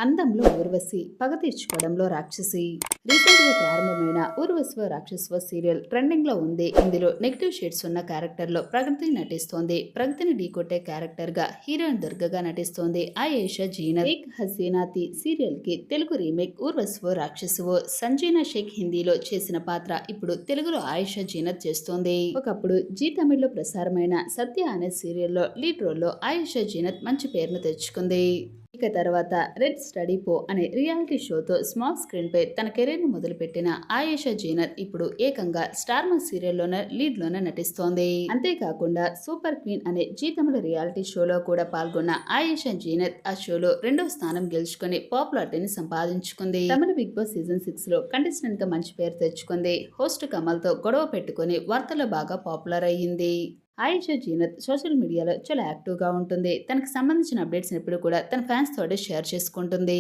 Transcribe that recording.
అందంలో ఊర్వశి, పగ తీర్చుకోవడంలో రాక్షసి. రీసెంట్ గా ప్రారంభమైన ఊర్వశివ రాక్షసవ సీరియల్ ట్రెండింగ్ లో ఉంది. ఇందులో నెగిటివ్ షేడ్స్ ఉన్న క్యారెక్టర్ లో ప్రగతి నటిస్తోంది. ప్రగతిని ఢీకొట్టే క్యారెక్టర్ గా హీరోయిన్ దుర్గగా నటిస్తోంది ఆయేషా జీనత్. ఏక్ హసీనాతి సీరియల్ కి తెలుగు రీమేక్ ఊర్వశివ రాక్షసవో సంజీనా షేక్ హిందీలో చేసిన పాత్ర ఇప్పుడు తెలుగులో ఆయేషా జీనత్ చేస్తోంది. ఒకప్పుడు జీ తమిళ్లో ప్రసారమైన సత్య అనే సీరియల్లో లీడ్ రోల్లో ఆయేషా జీనత్ మంచి పేరును తెచ్చుకుంది. ఇక తర్వాత రెడ్ స్టడీ పో అనే రియాలిటీ షోతో స్మాల్ స్క్రీన్ పై తన కెరీర్ ను మొదలుపెట్టిన ఆయేషా జీనత్ ఇప్పుడు ఏకంగా స్టార్ మా సీరియల్లోనే లీడ్ లోనే నటిస్తోంది. అంతేకాకుండా సూపర్ క్వీన్ అనే జీ తమిళ రియాలిటీ షోలో కూడా పాల్గొన్న ఆయేషా జీనత్ ఆ షోలో 2వ స్థానం గెలుచుకుని పాపులారిటీని సంపాదించుకుంది. తమిళ బిగ్ బాస్ సీజన్ 6 లో కంటెస్టెంట్ గా మంచి పేరు తెచ్చుకుంది. హోస్ట్ కమల్ తో గొడవ పెట్టుకుని వార్తల్లో బాగా పాపులర్ అయ్యింది. ఆయేషా జీనత్ సోషల్ మీడియాలో చాలా యాక్టివ్ గా ఉంటుంది. తనకు సంబంధించిన అప్డేట్స్ ఎప్పుడు కూడా తన ఫ్యాన్స్ తోటి షేర్ చేసుకుంటుంది.